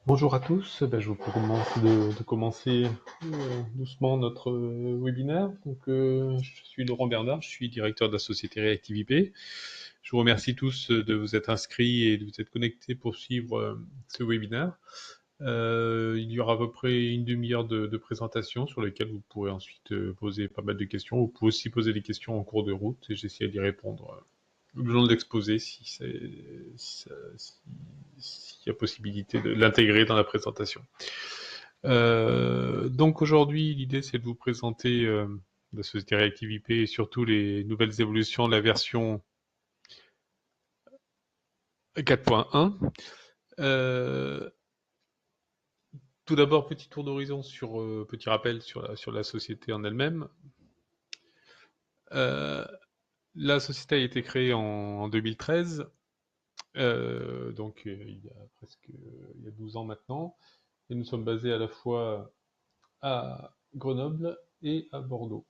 Bonjour à tous, je vous propose de commencer doucement notre webinaire. Je suis Laurent Bernard, je suis directeur de la société ReactiveIP. Je vous remercie tous de vous être inscrits et de vous être connectés pour suivre ce webinaire. Il y aura à peu près une demi-heure de présentation sur lesquelles vous pourrez ensuite poser pas mal de questions. Vous pouvez aussi poser des questions en cours de route et j'essaie d'y répondre le long de l'exposé s'il y a possibilité de l'intégrer dans la présentation. Donc aujourd'hui, l'idée c'est de vous présenter la société ReactiveIP et surtout les nouvelles évolutions de la version 4.1. Tout d'abord, petit tour d'horizon petit rappel sur la société en elle-même. La société a été créée en 2013, il y a 12 ans maintenant, et nous sommes basés à la fois à Grenoble et à Bordeaux.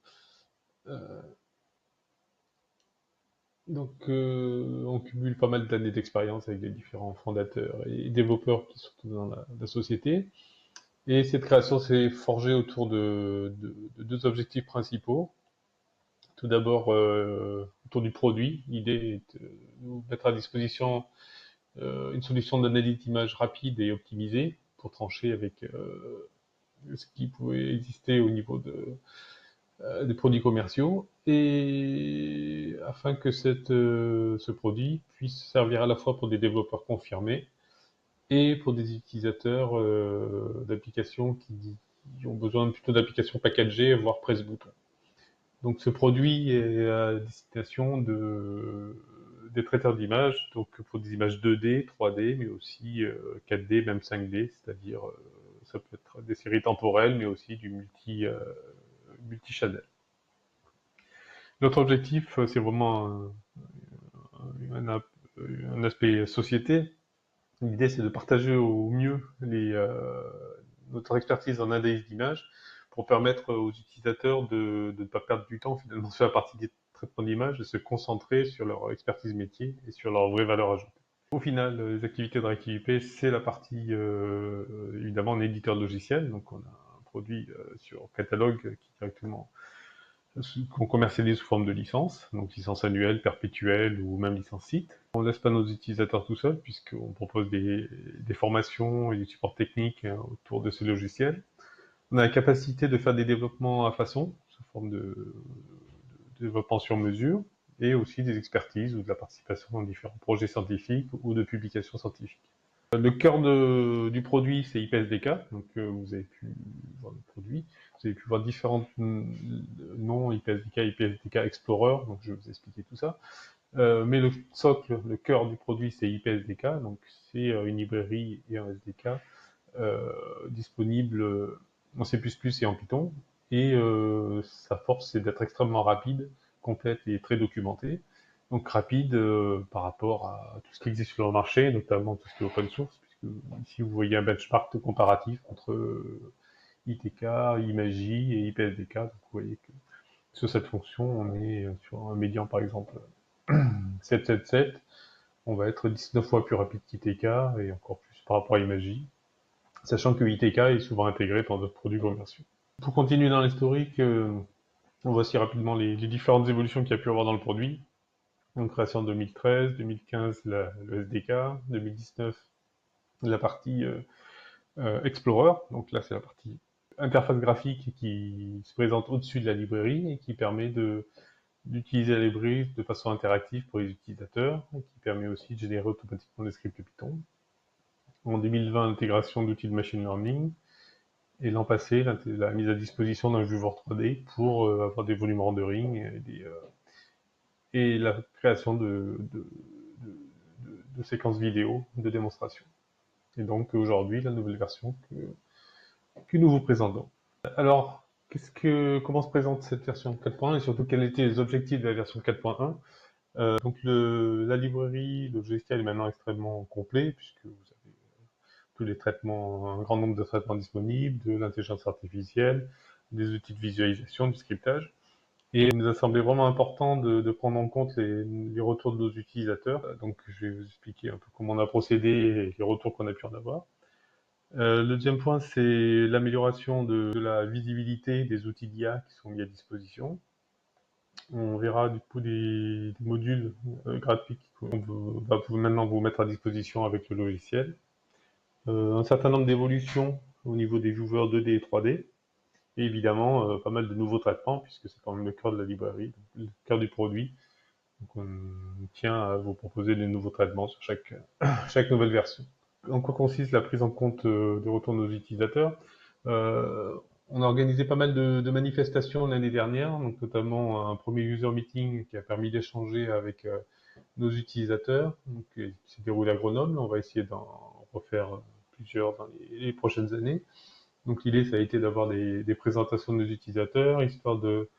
On cumule pas mal d'années d'expérience avec les différents fondateurs et développeurs qui sont dans la société. Et cette création s'est forgée autour de deux objectifs principaux. Tout d'abord, autour du produit. L'idée est de nous mettre à disposition une solution d'analyse d'image rapide et optimisée pour trancher avec ce qui pouvait exister au niveau des produits commerciaux, et afin que ce produit puisse servir à la fois pour des développeurs confirmés et pour des utilisateurs d'applications qui ont besoin plutôt d'applications packagées, voire presse-bouton. Donc ce produit est à destination des traiteurs d'images, donc pour des images 2D, 3D, mais aussi 4D, même 5D, c'est-à-dire ça peut être des séries temporelles, mais aussi du multi-channel. Notre objectif, c'est vraiment un, un aspect société. L'idée, c'est de partager au mieux notre expertise en analyse d'image pour permettre aux utilisateurs de ne pas perdre du temps finalement sur la partie des traitements d'images et se concentrer sur leur expertise métier et sur leur vraie valeur ajoutée. Au final, les activités de ReactiveIP, c'est la partie, évidemment, en éditeur de logiciel. Donc, on a un produit sur catalogue qui directement qu'on commercialise sous forme de licence, donc licence annuelle, perpétuelle ou même licence site. On ne laisse pas nos utilisateurs tout seuls puisqu'on propose des formations et des supports techniques autour de ces logiciels. On a la capacité de faire des développements à façon, sous forme de développement sur mesure, et aussi des expertises ou de la participation dans différents projets scientifiques ou de publications scientifiques. Le cœur du produit, c'est IPSDK. Donc, vous avez pu voir le produit. Vous avez pu voir différents noms, IPSDK, IPSDK Explorer. Donc, je vais vous expliquer tout ça. Mais le socle, le cœur du produit, c'est IPSDK. Donc, c'est une librairie et un SDK disponible en C++ et en Python. Et sa force, c'est d'être extrêmement rapide, complète et très documentée. Donc rapide par rapport à tout ce qui existe sur le marché, notamment tout ce qui est open source, puisque ici vous voyez un benchmark comparatif entre ITK, Imagy et IPSDK. Donc vous voyez que sur cette fonction, on est sur un médian par exemple 777, on va être 19 fois plus rapide qu'ITK et encore plus par rapport à Imagy, sachant que ITK est souvent intégré dans d'autres produits commerciaux. Pour continuer dans l'historique, on voit aussi rapidement les différentes évolutions qu'il y a pu avoir dans le produit. Donc création en 2013, 2015 le SDK, 2019 la partie Explorer, donc là c'est la partie interface graphique qui se présente au-dessus de la librairie et qui permet d'utiliser la librairie de façon interactive pour les utilisateurs, et qui permet aussi de générer automatiquement des scripts Python. En 2020, l'intégration d'outils de machine learning, et l'an passé, la mise à disposition d'un viewer 3D pour avoir des volumes rendering et la création de séquences vidéo de démonstration. Et donc aujourd'hui, la nouvelle version que nous vous présentons. Alors, comment se présente cette version 4.1 et surtout quels étaient les objectifs de la version 4.1? Donc la librairie, le logiciel est maintenant extrêmement complet puisque vous avez tous les traitements, un grand nombre de traitements disponibles, de l'intelligence artificielle, des outils de visualisation, du scriptage. Et il nous a semblé vraiment important de prendre en compte les retours de nos utilisateurs. Donc je vais vous expliquer un peu comment on a procédé et les retours qu'on a pu en avoir. Le deuxième point, c'est l'amélioration de la visibilité des outils d'IA qui sont mis à disposition. On verra du coup des modules graphiques qu'on va maintenant vous mettre à disposition avec le logiciel. Un certain nombre d'évolutions au niveau des viewers 2D et 3D. Et évidemment, pas mal de nouveaux traitements, puisque c'est quand même le cœur de la librairie, le cœur du produit. Donc on tient à vous proposer des nouveaux traitements sur chaque nouvelle version. En quoi consiste la prise en compte des retours de nos utilisateurs? Euh, on a organisé pas mal de manifestations l'année dernière, donc notamment un premier user meeting qui a permis d'échanger avec nos utilisateurs, donc, qui s'est déroulé à Grenoble. On va essayer d'en refaire plusieurs dans les prochaines années. Donc l'idée, ça a été d'avoir des présentations de nos utilisateurs, histoire de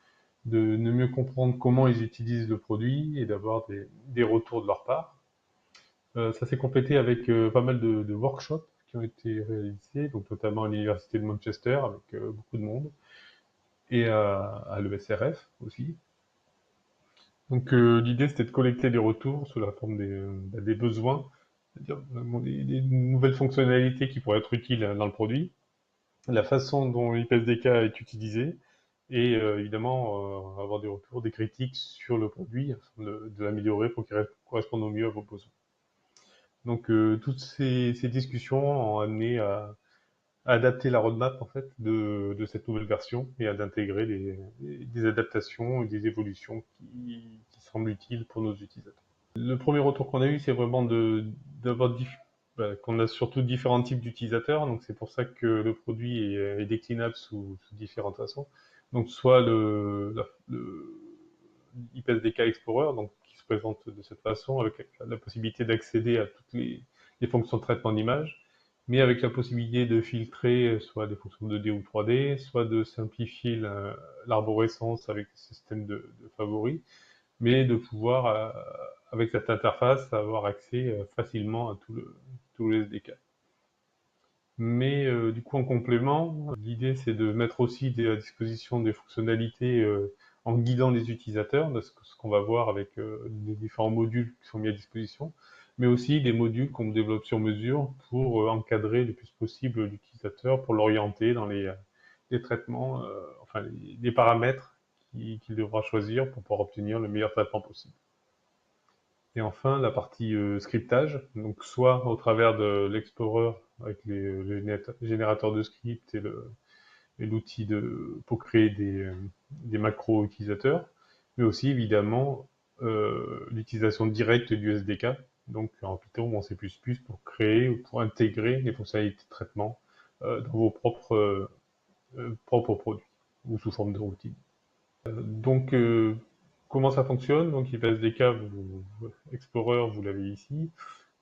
mieux comprendre comment ils utilisent le produit et d'avoir des retours de leur part. Ça s'est complété avec pas mal de workshops qui ont été réalisés, donc notamment à l'université de Manchester avec beaucoup de monde et à l'ESRF aussi. Donc l'idée c'était de collecter des retours sous la forme des besoins, c'est-à-dire des nouvelles fonctionnalités qui pourraient être utiles dans le produit, la façon dont l'IPSDK est utilisé et évidemment avoir des retours, des critiques sur le produit afin de l'améliorer pour qu'il corresponde au mieux à vos besoins. Donc toutes ces discussions ont amené à adapter la roadmap en fait de cette nouvelle version et à d'intégrer des adaptations et des évolutions qui semblent utiles pour nos utilisateurs. Le premier retour qu'on a eu, c'est vraiment d'avoir qu'on a surtout différents types d'utilisateurs, donc c'est pour ça que le produit est déclinable sous différentes façons. Donc soit le IPSDK Explorer, donc qui se présente de cette façon, avec la possibilité d'accéder à toutes les fonctions de traitement d'image, mais avec la possibilité de filtrer soit des fonctions 2D ou 3D, soit de simplifier l'arborescence avec le système de favoris, mais de pouvoir, avec cette interface, avoir accès facilement à tout le SDK. Mais du coup, en complément, l'idée c'est de mettre aussi à disposition des fonctionnalités en guidant les utilisateurs, de ce qu'on va voir avec les différents modules qui sont mis à disposition, mais aussi des modules qu'on développe sur mesure pour encadrer le plus possible l'utilisateur, pour l'orienter dans les traitements, enfin les paramètres qu'il devra choisir pour pouvoir obtenir le meilleur traitement possible. Et enfin, la partie scriptage, donc soit au travers de l'Explorer avec les générateurs de scripts et l'outil pour créer des macros utilisateurs, mais aussi évidemment l'utilisation directe du SDK, donc en Python ou en C++ pour créer ou pour intégrer les fonctionnalités de traitement dans vos propres produits ou sous forme de routine. Donc, comment ça fonctionne? Donc, IPSDK, Explorer, vous l'avez ici.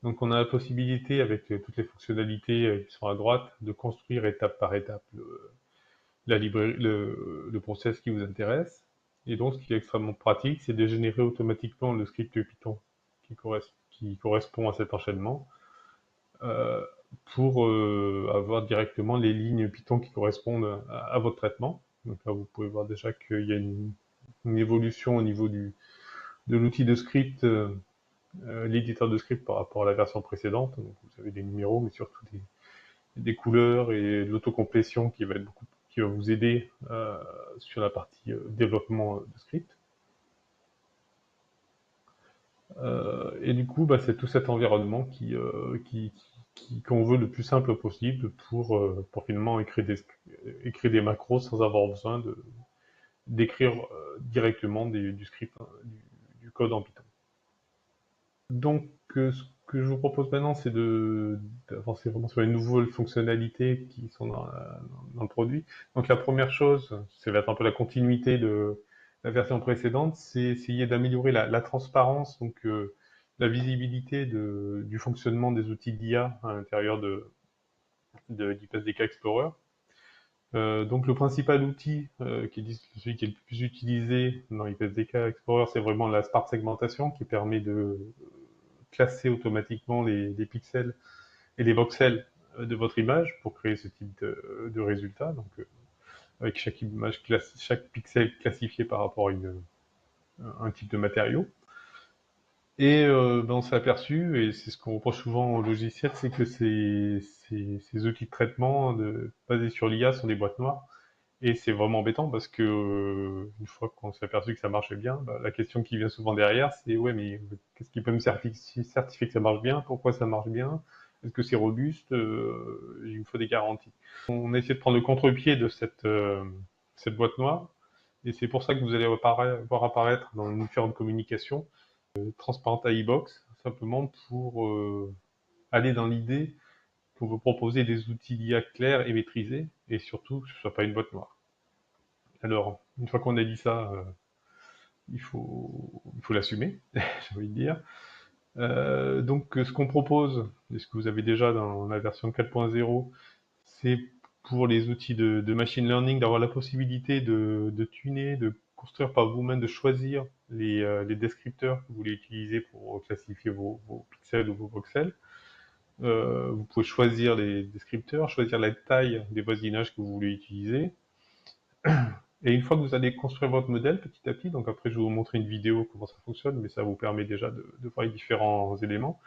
Donc, on a la possibilité, avec toutes les fonctionnalités qui sont à droite, de construire étape par étape le process qui vous intéresse. Et donc, ce qui est extrêmement pratique, c'est de générer automatiquement le script Python qui correspond à cet enchaînement euh, pour avoir directement les lignes Python qui correspondent à votre traitement. Donc là, vous pouvez voir déjà qu'il y a une évolution au niveau de l'outil de script, l'éditeur de script par rapport à la version précédente. Donc vous avez des numéros, mais surtout des couleurs et de l'autocomplétion qui va vous aider sur la partie développement de script. Et du coup, bah, c'est tout cet environnement qu'on veut le plus simple possible pour finalement écrire des macros sans avoir besoin d'écrire directement du script, du code en Python. Donc, ce que je vous propose maintenant, c'est d'avancer vraiment sur les nouvelles fonctionnalités qui sont dans le produit. Donc, la première chose, ça va être un peu la continuité de la version précédente, c'est essayer d'améliorer la transparence, donc la visibilité du fonctionnement des outils d'IA à l'intérieur d'IPSDK Explorer. Donc le principal outil celui qui est le plus utilisé dans IPSDK Explorer, c'est vraiment la Smart Segmentation qui permet de classer automatiquement les pixels et les voxels de votre image pour créer ce type de résultat. Donc avec chaque image, chaque pixel classifié par rapport à un type de matériau. Et on s'est aperçu, et c'est ce qu'on reproche souvent au logiciel, c'est que ces outils de traitement basés sur l'IA sont des boîtes noires. Et c'est vraiment embêtant parce que une fois qu'on s'est aperçu que ça marchait bien, la question qui vient souvent derrière, c'est ouais, mais qu'est-ce qui peut me certifier que ça marche bien? Pourquoi ça marche bien? Est-ce que c'est robuste? Il me faut des garanties. On a essayé de prendre le contre-pied de cette boîte noire, et c'est pour ça que vous allez voir apparaître dans les différentes communications transparente à iBox, simplement pour aller dans l'idée pour vous proposer des outils d'IA clairs et maîtrisés, et surtout que ce ne soit pas une boîte noire. Alors, une fois qu'on a dit ça, il faut l'assumer, j'ai envie de dire. Donc, ce qu'on propose, et ce que vous avez déjà dans la version 4.0, c'est pour les outils de machine learning d'avoir la possibilité de tuner, de construire par vous-même, de choisir les descripteurs que vous voulez utiliser pour classifier vos pixels ou vos voxels. Vous pouvez choisir les descripteurs, choisir la taille des voisinages que vous voulez utiliser. Et une fois que vous allez construire votre modèle petit à petit, donc après je vais vous montrer une vidéo comment ça fonctionne, mais ça vous permet déjà de voir les différents éléments.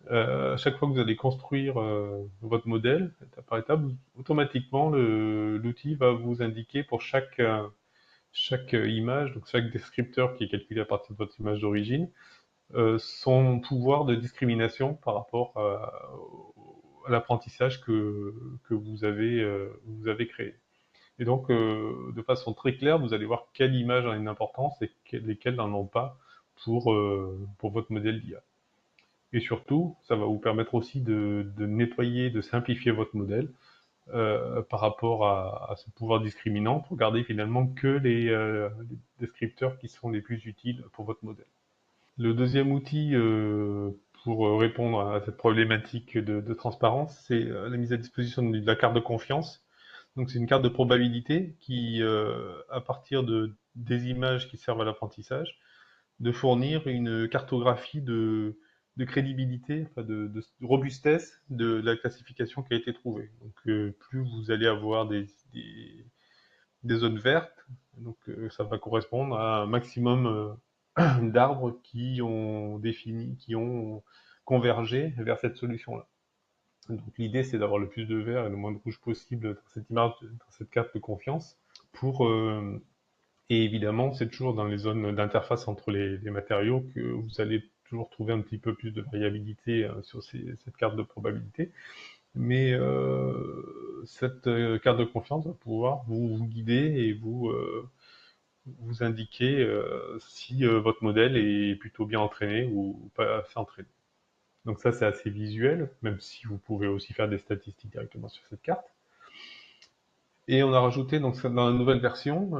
À chaque fois que vous allez construire votre modèle, étape par étape, automatiquement l'outil va vous indiquer pour chaque image, donc chaque descripteur qui est calculé à partir de votre image d'origine, son pouvoir de discrimination par rapport à l'apprentissage que vous avez créé. Et donc, de façon très claire, vous allez voir quelle image a une importance et lesquelles n'en ont pas pour votre modèle d'IA. Et surtout, ça va vous permettre aussi de nettoyer, de simplifier votre modèle par rapport à ce pouvoir discriminant pour garder finalement que les descripteurs qui sont les plus utiles pour votre modèle. Le deuxième outil pour répondre à cette problématique de transparence, c'est la mise à disposition de la carte de confiance. Donc c'est une carte de probabilité qui, à partir des images qui servent à l'apprentissage, de fournir une cartographie de crédibilité, enfin de robustesse de la classification qui a été trouvée. Donc plus vous allez avoir des zones vertes, donc ça va correspondre à un maximum d'arbres qui ont convergé vers cette solution-là. Donc l'idée, c'est d'avoir le plus de vert et le moins de rouge possible dans cette image, dans cette carte de confiance. Et évidemment, c'est toujours dans les zones d'interface entre les matériaux que vous allez toujours trouver un petit peu plus de variabilité sur cette carte de probabilité. Mais cette carte de confiance va pouvoir vous guider et vous indiquer si votre modèle est plutôt bien entraîné ou pas assez entraîné. Donc ça, c'est assez visuel, même si vous pouvez aussi faire des statistiques directement sur cette carte. Et on a rajouté donc dans la nouvelle version,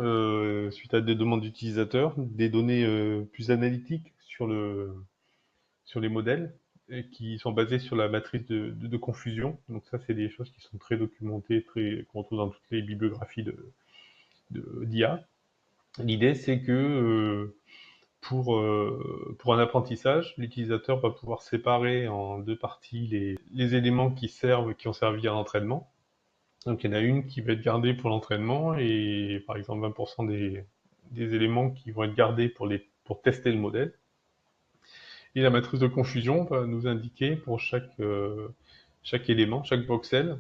suite à des demandes d'utilisateurs, des données plus analytiques sur les modèles et qui sont basées sur la matrice de confusion. Donc ça, c'est des choses qui sont très documentées, qu'on retrouve dans toutes les bibliographies d'IA. L'idée, c'est que pour un apprentissage, l'utilisateur va pouvoir séparer en deux parties les éléments qui ont servi à l'entraînement. Donc il y en a une qui va être gardée pour l'entraînement et par exemple 20% des éléments qui vont être gardés pour tester le modèle. Et la matrice de confusion va nous indiquer pour chaque élément, chaque voxel,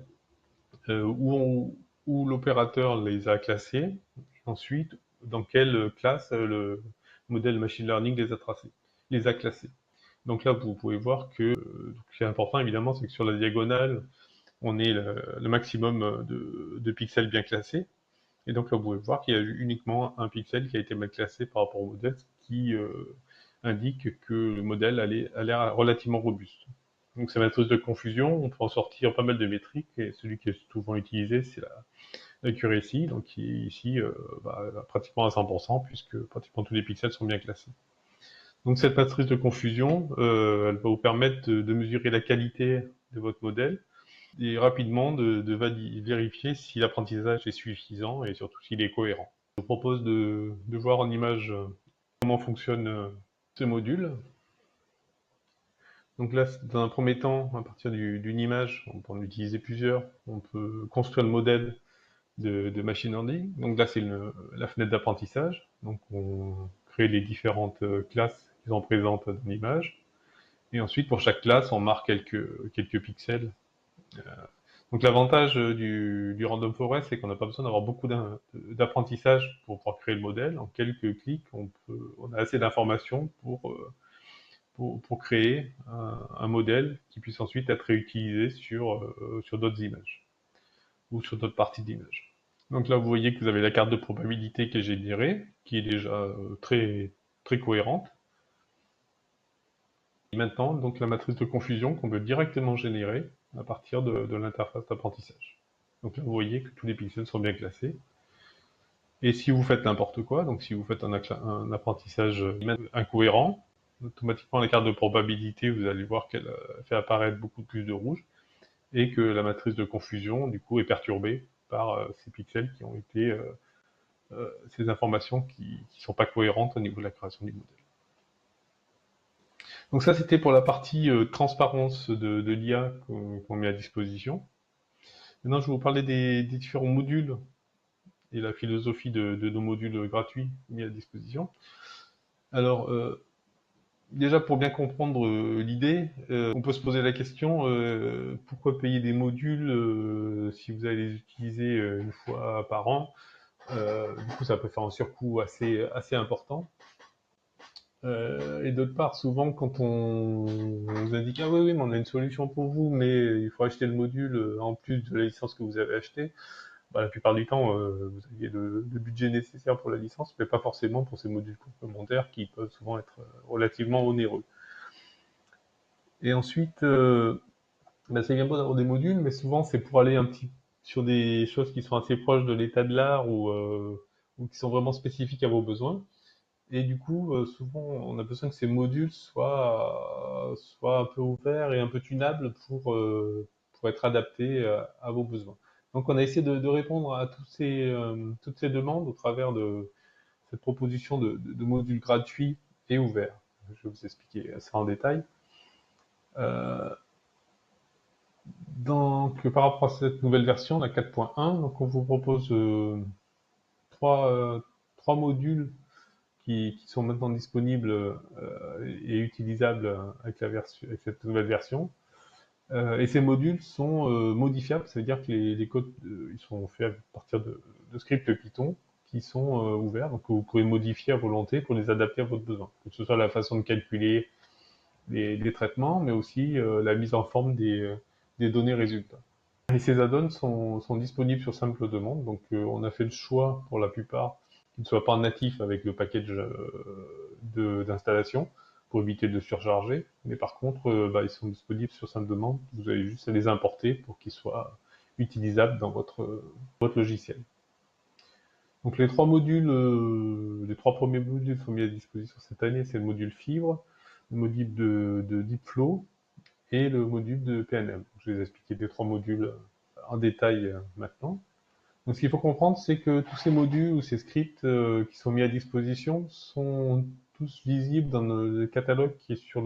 où l'opérateur les a classés, ensuite dans quelle classe le modèle machine learning les a classés. Donc là, vous pouvez voir que ce qui est important évidemment, c'est que sur la diagonale, on ait le maximum de pixels bien classés. Et donc là, vous pouvez voir qu'il y a uniquement un pixel qui a été mal classé par rapport au modèle, ce qui indique que le modèle a l'air relativement robuste. Donc c'est matrice de confusion, on peut en sortir pas mal de métriques, et celui qui est souvent utilisé, c'est l'accuracy, donc qui est ici pratiquement à 100%, puisque pratiquement tous les pixels sont bien classés. Donc cette matrice de confusion, elle va vous permettre de mesurer la qualité de votre modèle, et rapidement de vérifier si l'apprentissage est suffisant et surtout s'il est cohérent. Je vous propose de voir en image comment fonctionne ce module. Donc là, dans un premier temps, à partir d'une image, on peut en utiliser plusieurs. On peut construire le modèle de machine learning. Donc là, c'est la fenêtre d'apprentissage. Donc on crée les différentes classes qu'ils en présentent dans l'image. Et ensuite, pour chaque classe, on marque quelques pixels. Donc l'avantage du Random Forest, c'est qu'on n'a pas besoin d'avoir beaucoup d'apprentissage pour pouvoir créer le modèle. En quelques clics, on a assez d'informations pour créer un modèle qui puisse ensuite être réutilisé sur d'autres images ou sur d'autres parties d'image. Donc là, vous voyez que vous avez la carte de probabilité qui est générée, qui est déjà très cohérente. Et maintenant, donc la matrice de confusion qu'on peut directement générer à partir de l'interface d'apprentissage. Donc là, vous voyez que tous les pixels sont bien classés. Et si vous faites n'importe quoi, donc si vous faites un apprentissage incohérent, automatiquement la carte de probabilité, vous allez voir qu'elle fait apparaître beaucoup plus de rouge et que la matrice de confusion, du coup, est perturbée par ces pixels qui ont été ces informations qui ne sont pas cohérentes au niveau de la création du modèle. Donc ça, c'était pour la partie transparence de l'IA qu'on met à disposition. Maintenant, je vais vous parler des différents modules et la philosophie de nos modules gratuits mis à disposition. Alors, déjà pour bien comprendre l'idée, on peut se poser la question pourquoi payer des modules si vous allez les utiliser une fois par an. Du coup, ça peut faire un surcoût assez important. Et d'autre part, souvent, quand on vous indique ah oui, mais on a une solution pour vous, mais il faut acheter le module en plus de la licence que vous avez achetée, bah, la plupart du temps, vous avez le budget nécessaire pour la licence, mais pas forcément pour ces modules complémentaires qui peuvent souvent être relativement onéreux. Et ensuite, bah, c'est bien beau d'avoir des modules, mais souvent c'est pour aller un petit sur des choses qui sont assez proches de l'état de l'art ou qui sont vraiment spécifiques à vos besoins. Et du coup, souvent, on a besoin que ces modules soient un peu ouverts et un peu tunables pour être adaptés à vos besoins. Donc, on a essayé de répondre à toutes ces demandes au travers de cette proposition de modules gratuits et ouverts. Je vais vous expliquer ça en détail. Euh, donc, par rapport à cette nouvelle version, la 4.1, donc on vous propose trois, euh, trois modules qui sont maintenant disponibles et utilisables avec avec cette nouvelle version. Et ces modules sont modifiables, ça veut dire que les codes ils sont faits à partir de scripts Python qui sont ouverts, donc vous pouvez modifier à volonté pour les adapter à votre besoin, que ce soit la façon de calculer les traitements, mais aussi la mise en forme des données résultats. Et ces add-ons sont disponibles sur simple demande, donc on a fait le choix pour la plupart qu'ils ne soient pas natifs avec le package d'installation pour éviter de surcharger, mais par contre bah, ils sont disponibles sur simple demande, vous avez juste à les importer pour qu'ils soient utilisables dans votre logiciel. Donc les trois premiers modules sont mis à disposition cette année, c'est le module fibre, le module de DeepFlow et le module de PNM. Je vais vous expliquer les trois modules en détail maintenant. Donc ce qu'il faut comprendre, c'est que tous ces modules ou ces scripts qui sont mis à disposition sont tous visibles dans le catalogue qui est sur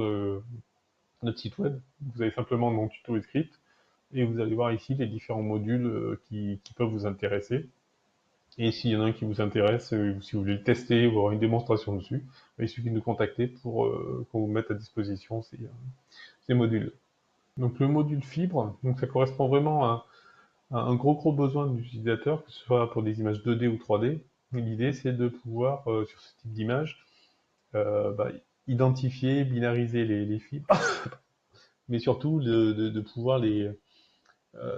notre site web. Vous avez simplement mon tuto et script et vous allez voir ici les différents modules qui peuvent vous intéresser. Et s'il y en a un qui vous intéresse, si vous voulez le tester ou avoir une démonstration dessus, il suffit de nous contacter pour qu'on vous mette à disposition ces modules. Donc le module fibre, donc ça correspond vraiment à un gros besoin de l'utilisateur, que ce soit pour des images 2D ou 3D. L'idée c'est de pouvoir, sur ce type d'image, bah, identifier, binariser les fibres, mais surtout de pouvoir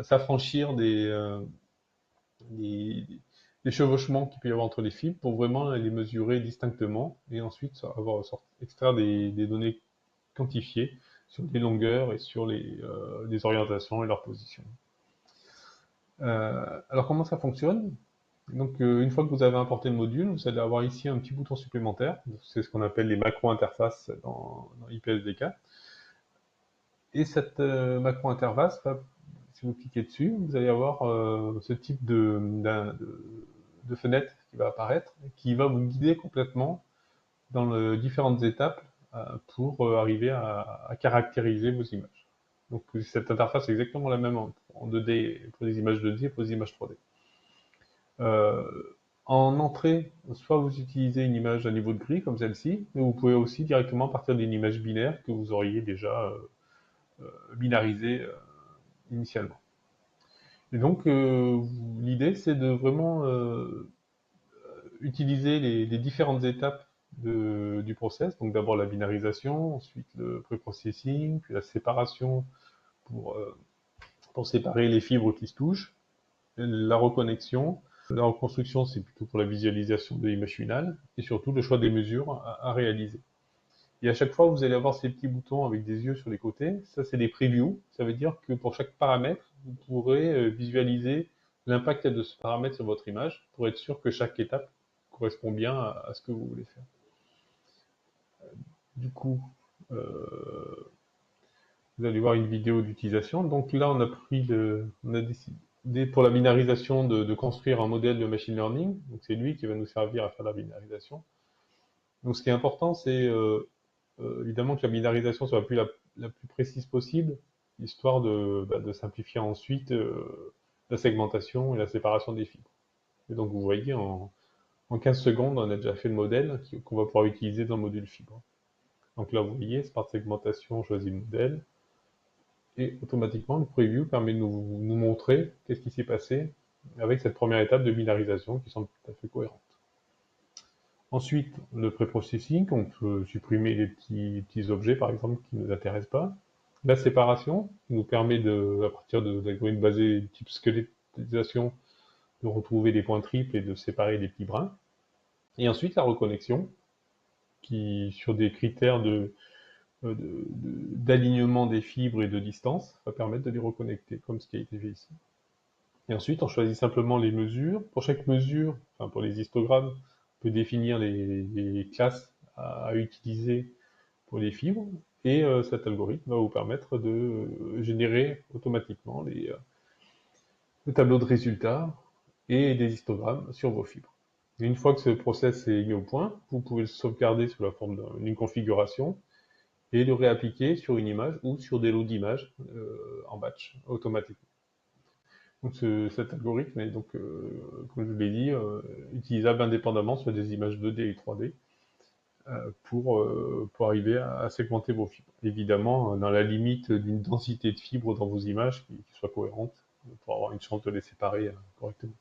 s'affranchir des, des chevauchements qu'il peut y avoir entre les fibres pour vraiment les mesurer distinctement et ensuite extraire des données quantifiées sur les longueurs et sur les orientations et leur position. Alors comment ça fonctionne? Donc une fois que vous avez importé le module, vous allez avoir ici un petit bouton supplémentaire. C'est ce qu'on appelle les macro-interfaces dans IPSDK. Et cette macro-interface, si vous cliquez dessus, vous allez avoir ce type de fenêtre qui va apparaître, qui va vous guider complètement dans les différentes étapes pour arriver à caractériser vos images. Donc cette interface est exactement la même en 2D pour les images 2D et pour les images 3D. En entrée, soit vous utilisez une image à niveau de gris comme celle-ci, mais vous pouvez aussi directement partir d'une image binaire que vous auriez déjà binarisée initialement. Et donc, l'idée, c'est de vraiment utiliser les différentes étapes du process. Donc d'abord la binarisation, ensuite le preprocessing, puis la séparation pour, euh, pour séparer les fibres qui se touchent, la reconnexion. La reconstruction, c'est plutôt pour la visualisation de l'image finale, et surtout le choix des mesures à réaliser. Et à chaque fois, vous allez avoir ces petits boutons avec des yeux sur les côtés. Ça, c'est des previews. Ça veut dire que pour chaque paramètre, vous pourrez visualiser l'impact de ce paramètre sur votre image pour être sûr que chaque étape correspond bien à ce que vous voulez faire. Du coup, euh, vous allez voir une vidéo d'utilisation. Donc là, on a décidé pour la binarisation de construire un modèle de machine learning. Donc c'est lui qui va nous servir à faire la binarisation. Donc ce qui est important, c'est évidemment que la binarisation soit la plus précise possible, histoire de simplifier ensuite la segmentation et la séparation des fibres. Et donc vous voyez, en 15 secondes, on a déjà fait le modèle qu'on va pouvoir utiliser dans le module fibre. Donc là, vous voyez, Smart Segmentation, on choisit le modèle, et automatiquement, le preview permet de nous montrer qu'est-ce qui s'est passé avec cette première étape de binarisation qui semble tout à fait cohérente. Ensuite, le pré-processing, on peut supprimer les petits objets, par exemple, qui ne nous intéressent pas. La séparation, qui nous permet, à partir d'algorithmes basés type squelettisation, de retrouver des points triples et de séparer des petits brins. Et ensuite, la reconnexion, qui, sur des critères d'alignement des fibres et de distance, va permettre de les reconnecter, comme ce qui a été fait ici. Et ensuite, on choisit simplement les mesures. Pour chaque mesure, enfin pour les histogrammes, on peut définir les classes à utiliser pour les fibres. Et cet algorithme va vous permettre de générer automatiquement le tableau de résultats et des histogrammes sur vos fibres. Et une fois que ce process est mis au point, vous pouvez le sauvegarder sous la forme d'une configuration et le réappliquer sur une image ou sur des lots d'images en batch automatiquement. Donc cet algorithme est donc, comme je vous l'ai dit, utilisable indépendamment sur des images 2D et 3D pour arriver à segmenter vos fibres. Évidemment, dans la limite d'une densité de fibres dans vos images qui soit cohérente pour avoir une chance de les séparer correctement.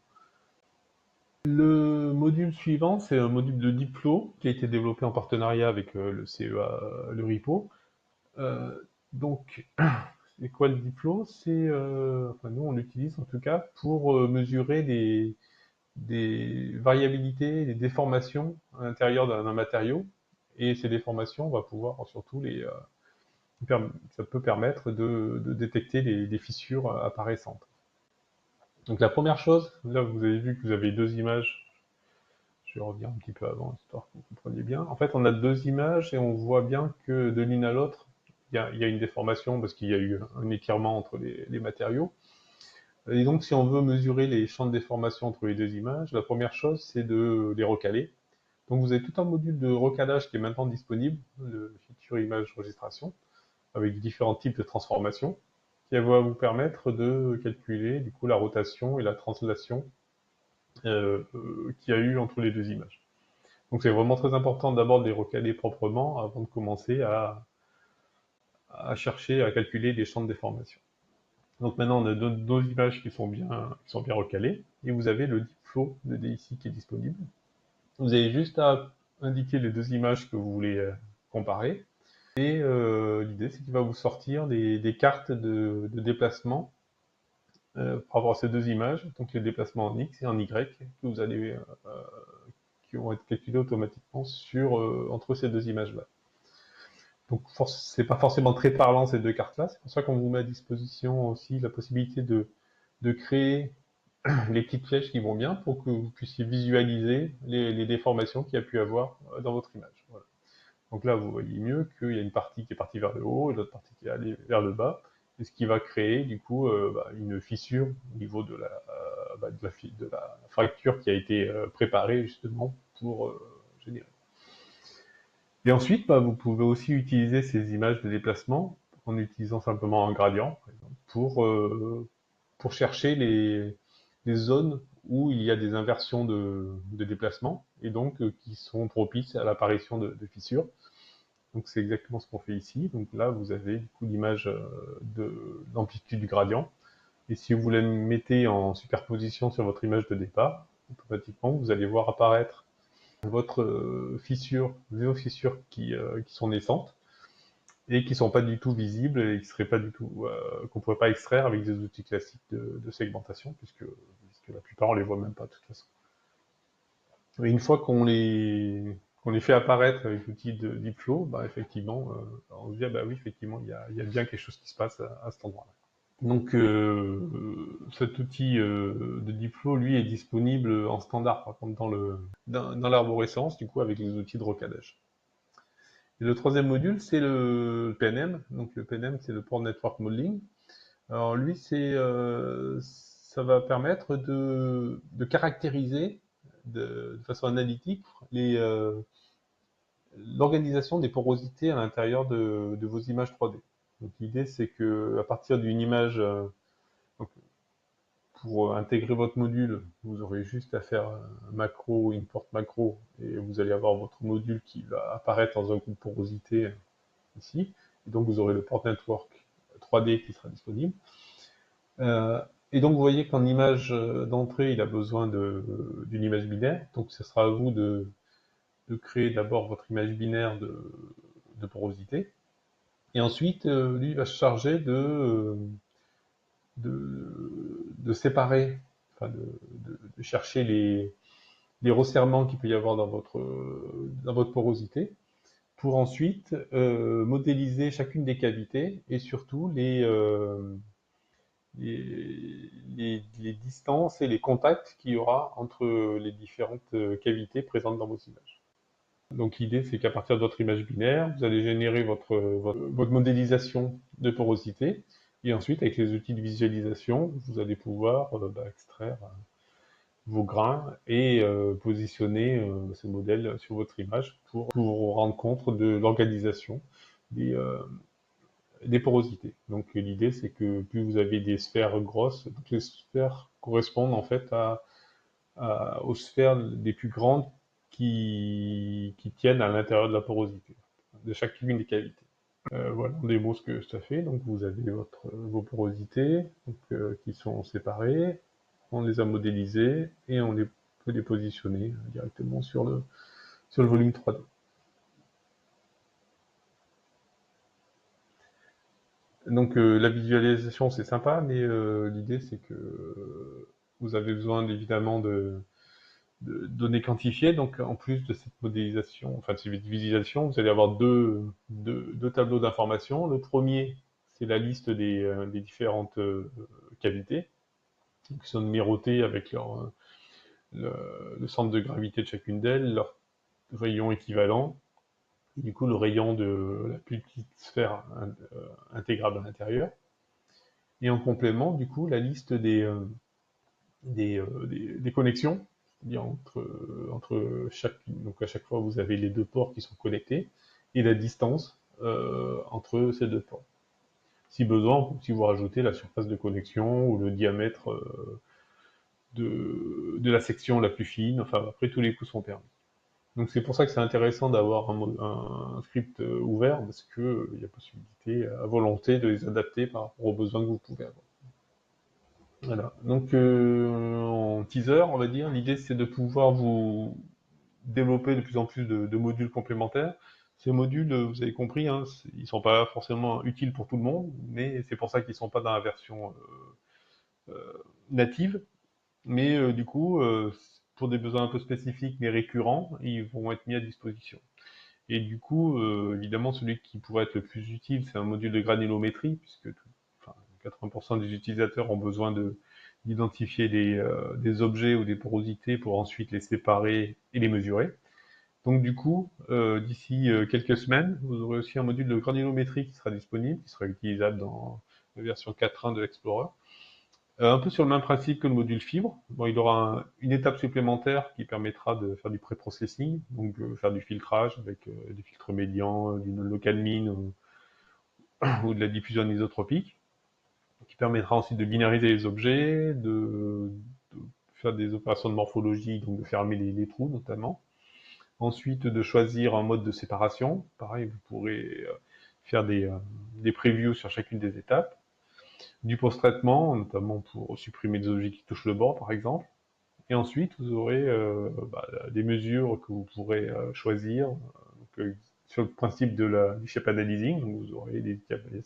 Le module suivant, c'est un module de deep flow qui a été développé en partenariat avec le CEA, le RIPO. Euh, donc, c'est quoi le deep flow? Enfin, nous on l'utilise en tout cas pour mesurer des variabilités, des déformations à l'intérieur d'un matériau. Et ces déformations, on va pouvoir surtout ça peut permettre de détecter des fissures apparaissantes. Donc la première chose, là vous avez vu que vous avez deux images. Je vais revenir un petit peu avant, histoire que vous compreniez bien. En fait, on a deux images et on voit bien que de l'une à l'autre, il y a une déformation parce qu'il y a eu un étirement entre les matériaux. Et donc, si on veut mesurer les champs de déformation entre les deux images, la première chose, c'est de les recaler. Donc, vous avez tout un module de recalage qui est maintenant disponible, le Feature Image Registration, avec différents types de transformations, qui va vous permettre de calculer, du coup, la rotation et la translation qu'il y a eu entre les deux images. Donc, c'est vraiment très important d'abord de les recaler proprement avant de commencer à chercher à calculer les champs de déformation. Donc maintenant, on a deux images qui sont bien recalées, et vous avez le deep flow de DIC qui est disponible. Vous avez juste à indiquer les deux images que vous voulez comparer, et l'idée c'est qu'il va vous sortir des cartes de déplacement par rapport à ces deux images, donc les déplacements en X et en Y, qui vont être calculés automatiquement entre ces deux images-là. Donc c'est pas forcément très parlant ces deux cartes-là, c'est pour ça qu'on vous met à disposition aussi la possibilité de créer les petites flèches qui vont bien pour que vous puissiez visualiser les déformations qu'il y a pu avoir dans votre image. Voilà. Donc là, vous voyez mieux qu'il y a une partie qui est partie vers le haut et l'autre partie qui est allée vers le bas, et ce qui va créer du coup une fissure au niveau de la fracture qui a été préparée justement pour générer. Et ensuite, vous pouvez aussi utiliser ces images de déplacement en utilisant simplement un gradient, par exemple, pour chercher les zones où il y a des inversions de déplacement, et donc qui sont propices à l'apparition de fissures. Donc c'est exactement ce qu'on fait ici. Donc là, vous avez du coup l'image d'amplitude du gradient. Et si vous la mettez en superposition sur votre image de départ, automatiquement, vous allez voir apparaître votre vos fissures qui sont naissantes et qui sont pas du tout visibles et qui seraient pas du tout qu'on pourrait pas extraire avec des outils classiques de segmentation, puisque la plupart on les voit même pas de toute façon. Et une fois qu'on les fait apparaître avec l'outil de Deepflow, bah effectivement, on se dit ah bah oui effectivement il y a bien quelque chose qui se passe à cet endroit-là. Donc cet outil de Deepflow, lui, est disponible en standard, par contre, dans l'arborescence, du coup, avec les outils de recadage. Et le troisième module, c'est le PNM. Donc le PNM, c'est le Port Network Modeling. Alors lui, ça va permettre de caractériser de façon analytique l'organisation des porosités à l'intérieur de vos images 3D. Donc l'idée, c'est que à partir d'une image donc, pour intégrer votre module, vous aurez juste à faire un macro, import macro, et vous allez avoir votre module qui va apparaître dans un groupe porosité ici. Et donc vous aurez le port network 3D qui sera disponible. Et donc vous voyez qu'en image d'entrée, il a besoin d'une image binaire. Donc ce sera à vous de créer d'abord votre image binaire de porosité. Et ensuite, lui va se charger de séparer, enfin de chercher les resserrements qu'il peut y avoir dans votre porosité, pour ensuite modéliser chacune des cavités et surtout les distances et les contacts qu'il y aura entre les différentes cavités présentes dans vos images. Donc l'idée, c'est qu'à partir de votre image binaire, vous allez générer votre modélisation de porosité, et ensuite, avec les outils de visualisation, vous allez pouvoir extraire vos grains et positionner ce modèle sur votre image pour vous rendre compte de l'organisation des porosités. Donc l'idée, c'est que plus vous avez des sphères grosses, toutes les sphères correspondent en fait aux sphères les plus grandes qui tiennent à l'intérieur de la porosité, de chacune des cavités. Voilà, on démontre ce que ça fait. Donc vous avez vos porosités donc, qui sont séparées, on les a modélisées et peut les positionner directement sur le volume 3D. Donc la visualisation c'est sympa, mais l'idée c'est que vous avez besoin évidemment de données quantifiées. Donc en plus de cette modélisation, enfin de cette visualisation, vous allez avoir deux tableaux d'informations. Le premier, c'est la liste des différentes cavités qui sont numérotées avec le centre de gravité de chacune d'elles, leur rayon équivalent, et du coup le rayon de la plus petite sphère intégrable à l'intérieur. Et en complément, du coup, la liste des connexions, c'est-à-dire entre chaque, donc à chaque fois vous avez les deux ports qui sont connectés, et la distance entre ces deux ports. Si besoin, si vous rajoutez la surface de connexion ou le diamètre de la section la plus fine, enfin après tous les coups sont permis. Donc c'est pour ça que c'est intéressant d'avoir un script ouvert, parce que il y a possibilité à volonté de les adapter par rapport aux besoins que vous pouvez avoir. Voilà. Donc en teaser, on va dire, l'idée c'est de pouvoir vous développer de plus en plus de modules complémentaires. Ces modules, vous avez compris, hein, ils sont pas forcément utiles pour tout le monde, mais c'est pour ça qu'ils sont pas dans la version native. Mais du coup, pour des besoins un peu spécifiques mais récurrents, ils vont être mis à disposition. Et du coup, évidemment, celui qui pourrait être le plus utile, c'est un module de granulométrie, puisque enfin, 80% des utilisateurs ont besoin d'identifier des objets ou des porosités pour ensuite les séparer et les mesurer. Donc du coup, d'ici quelques semaines, vous aurez aussi un module de granulométrie qui sera disponible, qui sera utilisable dans la version 4.1 de l'Explorer. Un peu sur le même principe que le module fibre. Bon, il aura une étape supplémentaire qui permettra de faire du pré-processing, donc faire du filtrage avec des filtres médians, du local min ou de la diffusion anisotropique, qui permettra ensuite de binariser les objets, de faire des opérations de morphologie, donc de fermer les trous notamment. Ensuite, de choisir un mode de séparation. Pareil, vous pourrez faire des previews sur chacune des étapes. Du post-traitement, notamment pour supprimer des objets qui touchent le bord, par exemple. Et ensuite, vous aurez des mesures que vous pourrez choisir. Sur le principe du shape analyzing, donc vous aurez les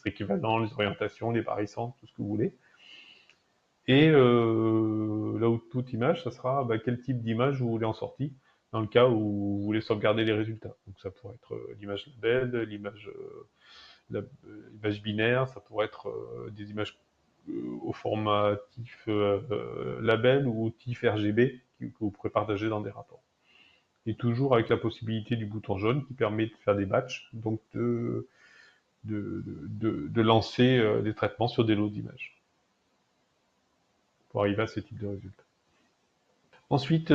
équivalents, les orientations, les variances, tout ce que vous voulez. Et l'output image, ça sera quel type d'image vous voulez en sortie, dans le cas où vous voulez sauvegarder les résultats. Donc ça pourrait être l'image label, l'image binaire, ça pourrait être des images au format TIFF label ou TIFF RGB que vous pourrez partager dans des rapports. Et toujours avec la possibilité du bouton jaune qui permet de faire des batchs, donc de lancer des traitements sur des lots d'images pour arriver à ce type de résultat. Ensuite,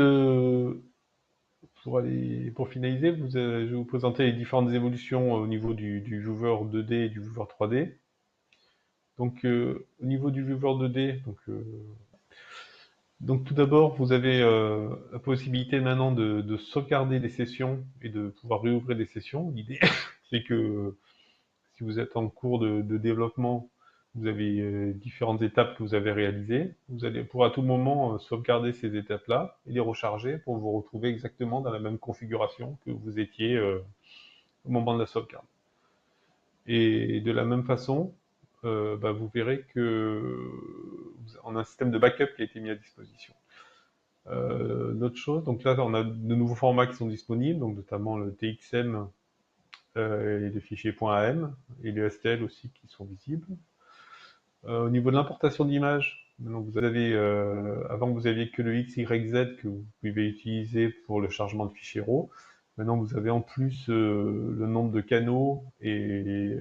pour finaliser, je vais vous présenter les différentes évolutions au niveau du viewer 2D et du viewer 3D. Donc, au niveau du viewer 2D, donc tout d'abord, vous avez la possibilité maintenant de sauvegarder des sessions et de pouvoir réouvrir des sessions. L'idée, c'est que si vous êtes en cours de développement, vous avez différentes étapes que vous avez réalisées. Vous allez pouvoir à tout moment sauvegarder ces étapes-là et les recharger pour vous retrouver exactement dans la même configuration que vous étiez au moment de la sauvegarde. Et de la même façon, vous verrez que on a un système de backup qui a été mis à disposition. D'autres choses, donc là on a de nouveaux formats qui sont disponibles, donc notamment le TXM et les fichiers .am et les STL aussi qui sont visibles. Au niveau de l'importation d'images, vous avez, avant vous aviez que le XYZ que vous pouvez utiliser pour le chargement de fichiers RAW. Maintenant vous avez en plus le nombre de canaux et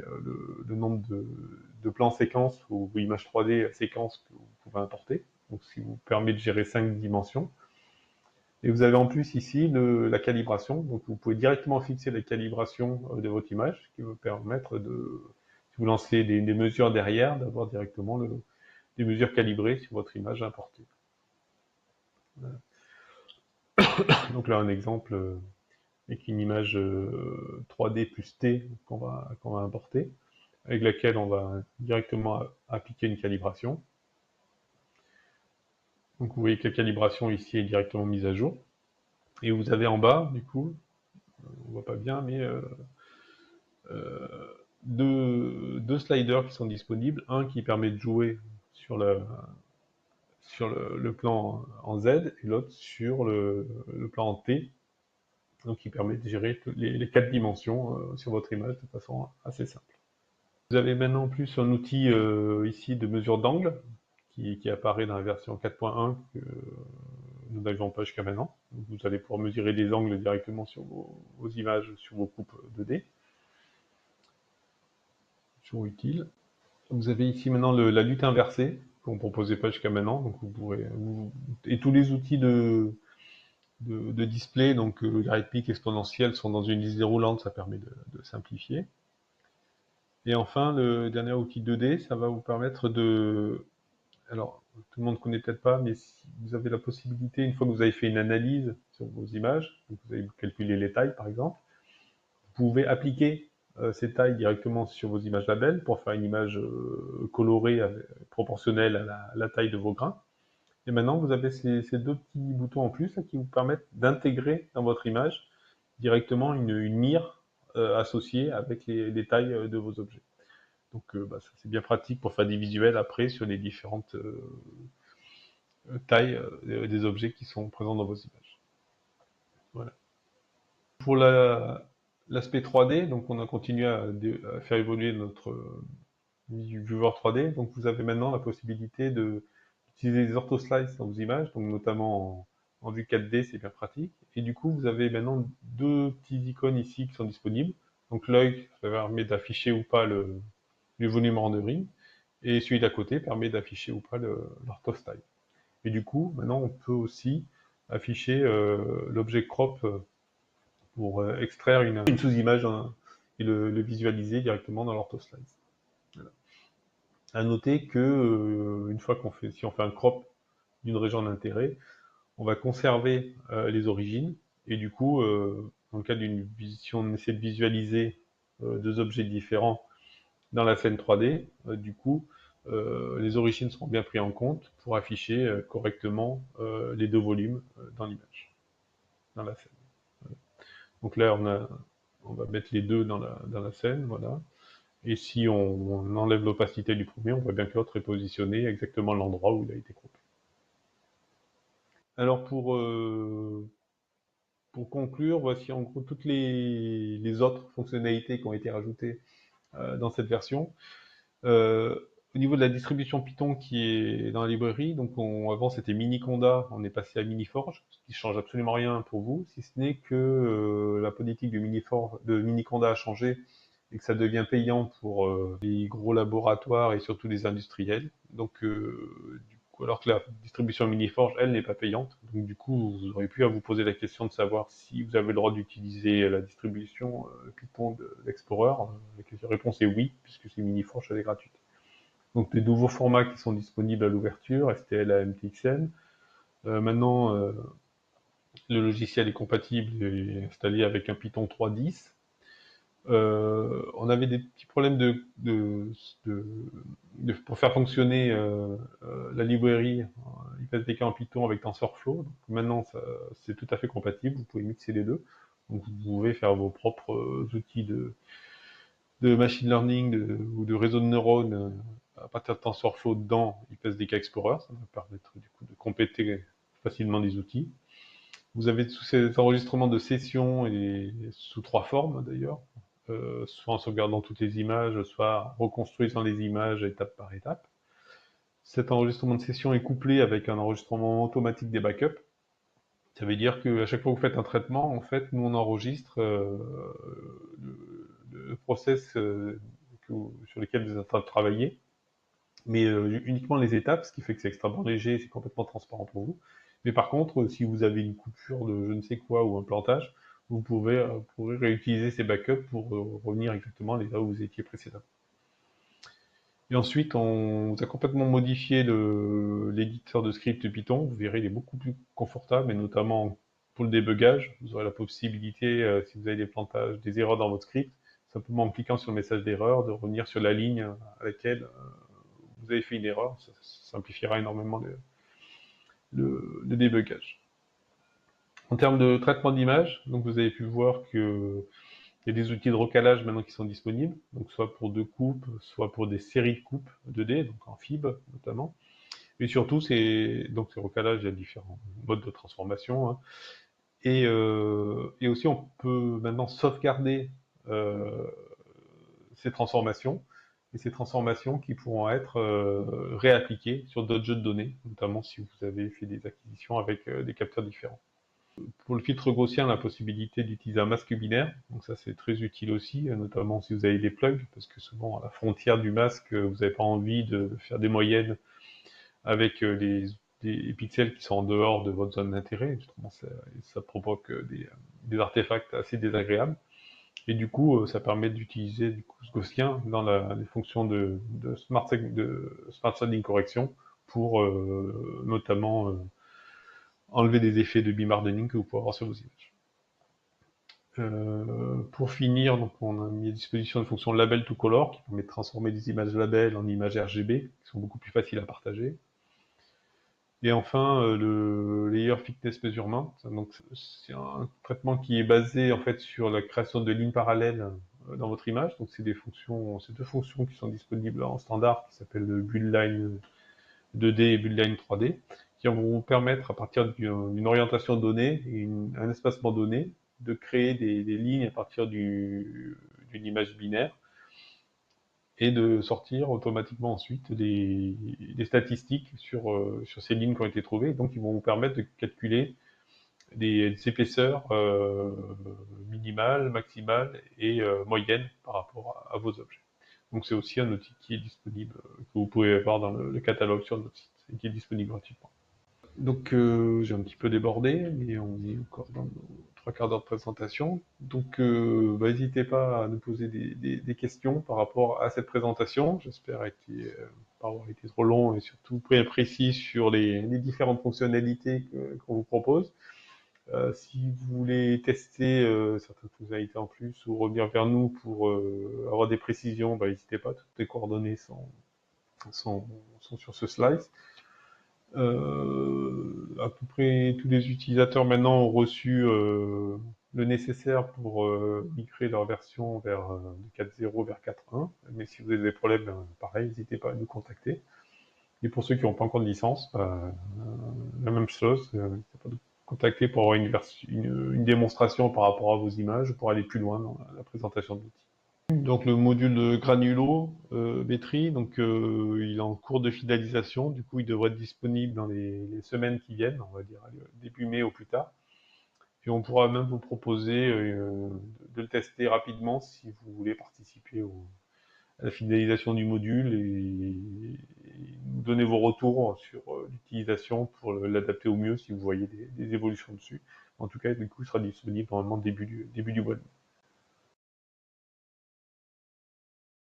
le nombre de plans séquences ou images 3D séquences que vous pouvez importer. Donc ce qui vous permet de gérer 5 dimensions. Et vous avez en plus ici la calibration, donc vous pouvez directement fixer la calibration de votre image, ce qui va vous permettre de, si vous lancez des mesures derrière, d'avoir directement des mesures calibrées sur votre image importée. Voilà. Donc là un exemple avec une image 3D plus T qu'on va importer, avec laquelle on va directement appliquer une calibration. Donc vous voyez que la calibration ici est directement mise à jour. Et vous avez en bas, du coup, on voit pas bien, mais deux sliders qui sont disponibles. Un qui permet de jouer sur le plan en Z et l'autre sur le plan en T. Donc qui permet de gérer les 4 dimensions sur votre image de façon assez simple. Vous avez maintenant en plus un outil ici de mesure d'angle qui apparaît dans la version 4.1 que nous n'avions pas jusqu'à maintenant. Donc vous allez pouvoir mesurer des angles directement sur vos images, sur vos coupes 2D. Toujours utile. Vous avez ici maintenant la lutte inversée qu'on ne proposait pas jusqu'à maintenant. Donc vous pourrez, et tous les outils de display, donc le grade peak exponentiel sont dans une liste déroulante, ça permet de simplifier. Et enfin, le dernier outil 2D, ça va vous permettre de... Alors, tout le monde ne connaît peut-être pas, mais si vous avez la possibilité, une fois que vous avez fait une analyse sur vos images, donc vous avez calculé les tailles par exemple, vous pouvez appliquer ces tailles directement sur vos images labels pour faire une image colorée proportionnelle à la taille de vos grains. Et maintenant, vous avez ces deux petits boutons en plus là, qui vous permettent d'intégrer dans votre image directement une mire associée avec les tailles de vos objets. Donc ça c'est bien pratique pour faire des visuels après sur les différentes tailles des objets qui sont présents dans vos images. Voilà. Pour l'aspect 3D, donc on a continué à faire évoluer notre viewer 3D. Donc vous avez maintenant la possibilité d'utiliser des orthoslices dans vos images, donc notamment en vue 4D, c'est bien pratique. Et du coup, vous avez maintenant deux petits icônes ici qui sont disponibles. Donc l'œil, ça permet d'afficher ou pas le volume rendering, et celui d'à côté permet d'afficher ou pas l'orthostyle. Et du coup, maintenant, on peut aussi afficher l'objet crop pour extraire une sous-image et le visualiser directement dans l'orthoslice. Voilà. À noter que une fois si on fait un crop d'une région d'intérêt, on va conserver les origines, et du coup, dans le cas d'une vision, on essaie de visualiser deux objets différents dans la scène 3D, du coup, les origines seront bien prises en compte pour afficher correctement les deux volumes dans l'image, dans la scène. Donc là, on va mettre les deux dans la scène, voilà. Et si on enlève l'opacité du premier, on voit bien que l'autre est positionné exactement à l'endroit où il a été coupé. Alors pour conclure, voici en gros toutes les autres fonctionnalités qui ont été rajoutées dans cette version. Euh, Au niveau de la distribution Python qui est dans la librairie, donc avant c'était Miniconda, on est passé à Miniforge, ce qui change absolument rien pour vous, si ce n'est que la politique de Miniconda a changé et que ça devient payant pour les gros laboratoires et surtout les industriels. Donc du coup, alors que la distribution Miniforge, elle, n'est pas payante. Donc du coup, vous auriez pu à vous poser la question de savoir si vous avez le droit d'utiliser la distribution Python d'Explorer. La réponse est oui, puisque c'est Miniforge, elle est gratuite. Donc des nouveaux formats qui sont disponibles à l'ouverture, STL à MTXN. Maintenant, le logiciel est compatible et installé avec un Python 3.10. On avait des petits problèmes pour faire fonctionner la librairie IPSDK en Python avec TensorFlow. Donc maintenant, c'est tout à fait compatible. Vous pouvez mixer les deux. Donc vous pouvez faire vos propres outils de machine learning ou de réseau de neurones à partir de TensorFlow dans IPSDK Explorer. Ça va permettre du coup de compléter facilement les outils. Vous avez tous ces enregistrements de sessions et sous trois formes d'ailleurs, soit en sauvegardant toutes les images, soit en reconstruisant les images étape par étape. Cet enregistrement de session est couplé avec un enregistrement automatique des backups. Ça veut dire qu'à chaque fois que vous faites un traitement, en fait, nous on enregistre le process sur lequel vous êtes en train de travailler, mais uniquement les étapes, ce qui fait que c'est extrêmement léger, c'est complètement transparent pour vous. Mais par contre, si vous avez une coupure de je ne sais quoi ou un plantage, vous pourrez réutiliser ces backups pour revenir exactement là où vous étiez précédemment. Et ensuite, on a complètement modifié l'éditeur de script Python. Vous verrez, il est beaucoup plus confortable, et notamment pour le débugage. Vous aurez la possibilité, si vous avez des plantages, des erreurs dans votre script, simplement en cliquant sur le message d'erreur, de revenir sur la ligne à laquelle vous avez fait une erreur. Ça simplifiera énormément le débugage. En termes de traitement d'image, donc vous avez pu voir que il y a des outils de recalage maintenant qui sont disponibles, donc soit pour deux coupes, soit pour des séries de coupes 2D, donc en FIB notamment. Et surtout, donc ces recalages, il y a différents modes de transformation. Hein. Et aussi, on peut maintenant sauvegarder euh, ces transformations, et ces transformations qui pourront être réappliquées sur d'autres jeux de données, notamment si vous avez fait des acquisitions avec des capteurs différents. Pour le filtre gaussien, la possibilité d'utiliser un masque binaire, donc ça c'est très utile aussi, notamment si vous avez des plugs, parce que souvent à la frontière du masque, vous n'avez pas envie de faire des moyennes avec des pixels qui sont en dehors de votre zone d'intérêt, justement ça provoque des artefacts assez désagréables. Et du coup, ça permet d'utiliser du coup ce gaussien dans les fonctions de smart shading correction pour notamment enlever des effets de beam hardening que vous pouvez avoir sur vos images. Pour finir, donc on a mis à disposition une fonction label to color qui permet de transformer des images label en images RGB qui sont beaucoup plus faciles à partager. Et enfin, le layer thickness measurement. Donc c'est un traitement qui est basé en fait sur la création de lignes parallèles dans votre image. Donc c'est deux fonctions qui sont disponibles en standard qui s'appellent le buildline 2D et buildline 3D, qui vont vous permettre à partir d'une orientation donnée et un espacement donné de créer des lignes à partir d'une image binaire et de sortir automatiquement ensuite des statistiques sur ces lignes qui ont été trouvées. Donc, ils vont vous permettre de calculer des épaisseurs minimales, maximales et moyennes par rapport à vos objets. Donc, c'est aussi un outil qui est disponible, que vous pouvez avoir dans le catalogue sur notre site et qui est disponible gratuitement. Donc j'ai un petit peu débordé, mais on est encore dans nos trois quarts d'heure de présentation. Donc n'hésitez pas à nous poser des questions par rapport à cette présentation. J'espère qu'elle a été pas avoir été trop long et surtout très précis sur les différentes fonctionnalités qu'on vous propose. Si vous voulez tester certaines fonctionnalités en plus ou revenir vers nous pour avoir des précisions, bah, n'hésitez pas, toutes les coordonnées sont, sont sur ce slide. À peu près tous les utilisateurs maintenant ont reçu le nécessaire pour migrer leur version vers de 4.0 vers 4.1. Mais si vous avez des problèmes, pareil, n'hésitez pas à nous contacter. Et pour ceux qui n'ont pas encore de licence, la même chose, n'hésitez pas à nous contacter pour avoir une démonstration par rapport à vos images, pour aller plus loin dans la présentation de l'outil. Donc le module Granulo Betri, donc il est en cours de finalisation. Du coup, il devrait être disponible dans les semaines qui viennent, on va dire début mai au plus tard. Puis on pourra même vous proposer de le tester rapidement si vous voulez participer à la finalisation du module et nous donner vos retours sur l'utilisation pour l'adapter au mieux si vous voyez des évolutions dessus. En tout cas, du coup, il sera disponible normalement début du mois de mai.